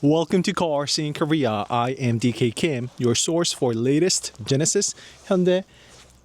Welcome to Cars in Korea. I am DK Kim, your source for latest Genesis, Hyundai,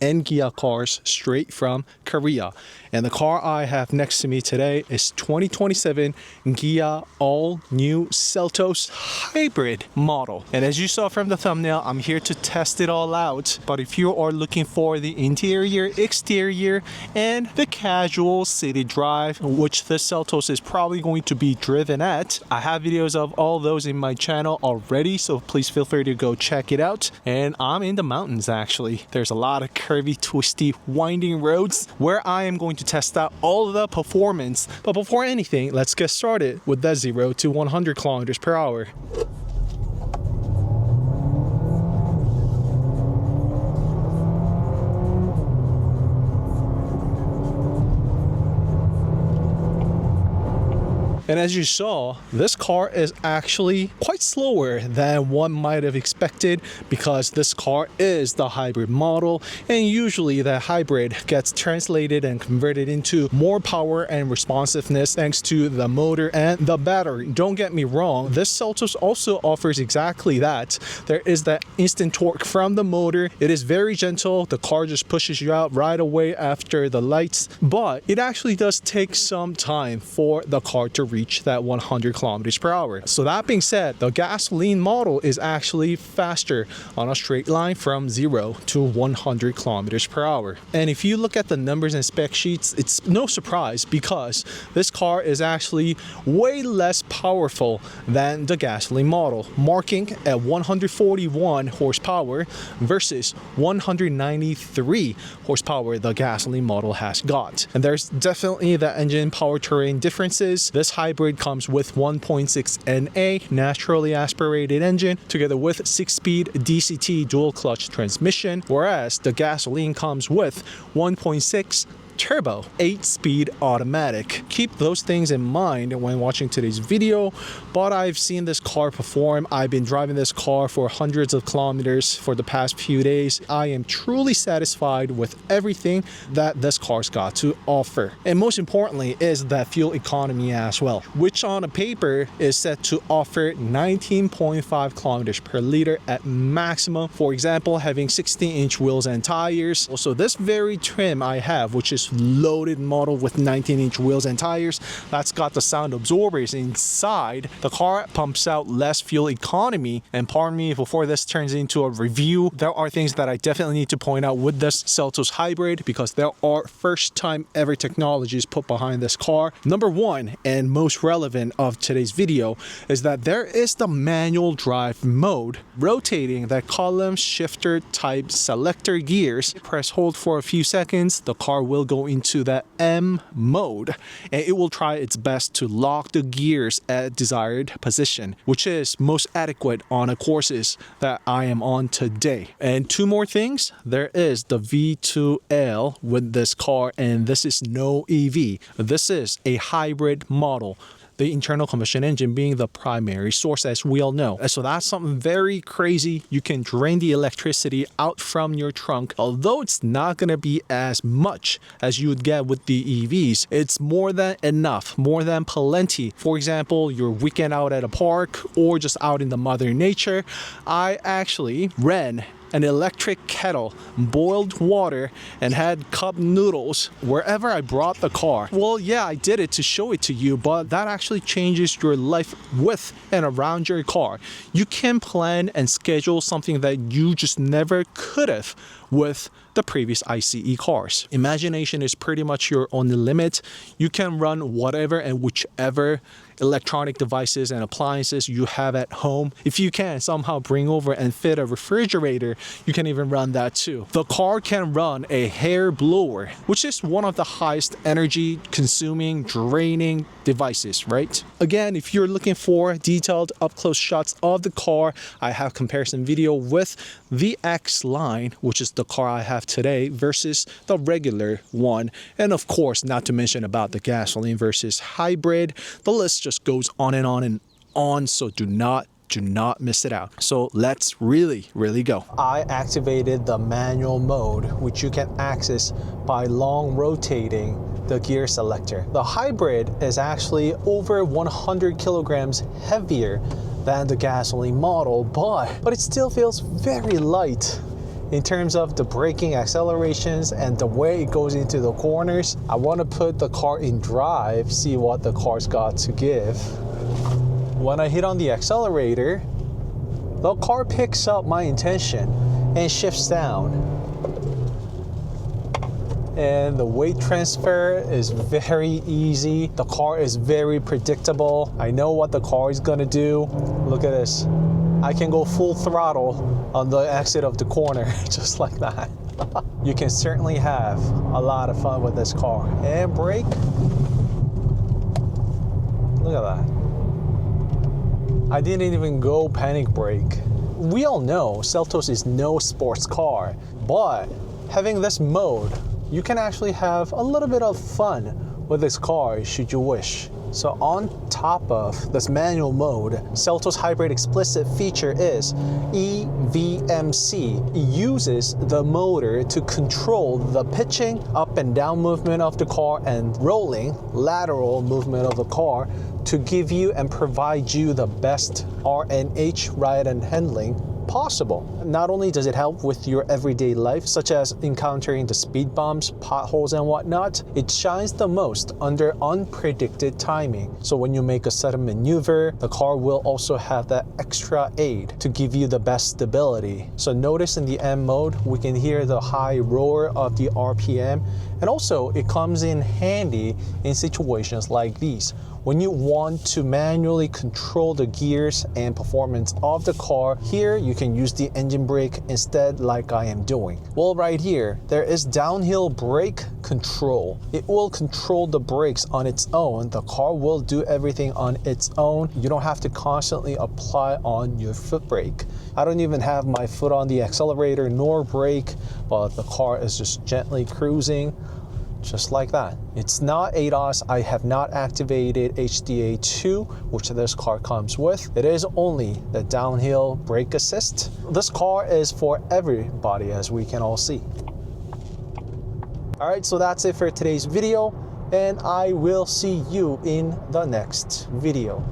and Kia cars straight from Korea. And the car I have next to me today is 2027 Kia all-new Seltos hybrid model. And as you saw from the thumbnail, I'm here to test it all out. But if you are looking for the interior, exterior, and the casual city drive, which the Seltos is probably going to be driven at, I have videos of all those in my channel already, so please feel free to go check it out. And I'm in the mountains actually. There's a lot of curvy, twisty, winding roads where I am going to test out all of the performance. But before anything, let's get started with that 0 to 100 kilometers per hour. And as you saw, this car is actually quite slower than one might have expected because this car is the hybrid model, and usually the hybrid gets translated and converted into more power and responsiveness thanks to the motor and the battery. Don't get me wrong, this Seltos also offers exactly that. There is that instant torque from the motor. It is very gentle. The car just pushes you out right away after the lights, but it actually does take some time for the car to reach that 100 kilometers per hour. So that being said, the gasoline model is actually faster on a straight line from 0 to 100 kilometers per hour. And if you look at the numbers and spec sheets, it's no surprise because this car is actually way less powerful than the gasoline model, marking at 141 horsepower versus 193 horsepower the gasoline model has got. And there's definitely the engine powertrain differences. This hybrid comes with 1.6 NA naturally aspirated engine together with 6-speed DCT dual clutch transmission, whereas the gasoline comes with 1.6 turbo 8-speed automatic. Keep those things in mind when watching today's video, but I've seen this car perform. I've been driving this car for hundreds of kilometers for the past few days. I am truly satisfied with everything that this car's got to offer. And most importantly is that fuel economy as well, which on a paper is set to offer 19.5 kilometers per liter at maximum. For example, having 16-inch wheels and tires. Also, this very trim I have, which is loaded model with 19-inch wheels and tires, that's got the sound absorbers inside. The car pumps out less fuel economy, and pardon me before this turns into a review, there are things that I definitely need to point out with this Seltos hybrid because there are first time ever technologies put behind this car. Number one, and most relevant of today's video, is that there is the manual drive mode, rotating that column shifter type selector gears. Press hold for a few seconds, the car will go into that M mode, and it will try its best to lock the gears at desired position, which is most adequate on the courses that I am on today. And two more things, there is the V2L with this car, and this is no EV. This is a hybrid model, the internal combustion engine being the primary source, as we all know. So that's something very crazy. You can drain the electricity out from your trunk, although it's not going to be as much as you would get with the EVs. It's more than enough, more than plenty. For example, your weekend out at a park or just out in the mother nature. I actually ran an electric kettle, boiled water, and had cup noodles wherever I brought the car. Well, yeah, I did it to show it to you, but that actually changes your life with and around your car. You can plan and schedule something that you just never could have with the previous ICE cars. Imagination is pretty much your only limit. You can run whatever and whichever electronic devices and appliances you have at home. If you can somehow bring over and fit a refrigerator, you can even run that too. The car can run a hair blower, which is one of the highest energy consuming, draining devices, right? Again, if you're looking for detailed up close shots of the car, I have comparison video with the X line, which is the car I have today, versus the regular one. And of course, not to mention about the gasoline versus hybrid. The list just goes on and on and on, so do not miss it out. So let's really go. I activated the manual mode, which you can access by long rotating the gear selector. The hybrid is actually over 100 kilograms heavier than the gasoline model, but it still feels very light in terms of the braking, accelerations, and the way it goes into the corners. I want to put the car in drive, see what the car's got to give. When I hit on the accelerator, the car picks up my intention and shifts down. And the weight transfer is very easy. The car is very predictable. I know what the car is gonna do. Look at this. I can go full throttle on the exit of the corner, just like that. You can certainly have a lot of fun with this car. And brake. Look at that. I didn't even go panic brake. We all know Seltos is no sports car, but having this mode, you can actually have a little bit of fun with this car should you wish. So on top of this manual mode, Seltos Hybrid explicit feature is EVMC. It uses the motor to control the pitching, up and down movement of the car, and rolling, lateral movement of the car to give you and provide you the best RNH, ride and handling, possible. Not only does it help with your everyday life, such as encountering the speed bumps, potholes and whatnot, it shines the most under unpredicted timing. So when you make a sudden maneuver, the car will also have that extra aid to give you the best stability. So notice in the M mode, we can hear the high roar of the RPM, and also it comes in handy in situations like these. When you want to manually control the gears and performance of the car, here you can use the engine brake instead, like I am doing. Well, right here, there is downhill brake control. It will control the brakes on its own. The car will do everything on its own. You don't have to constantly apply on your foot brake. I don't even have my foot on the accelerator nor brake, but the car is just gently cruising. Just like that. It's not ADAS. I have not activated HDA2, which this car comes with. It is only the downhill brake assist. This car is for everybody, as we can all see. All right, so that's it for today's video, and I will see you in the next video.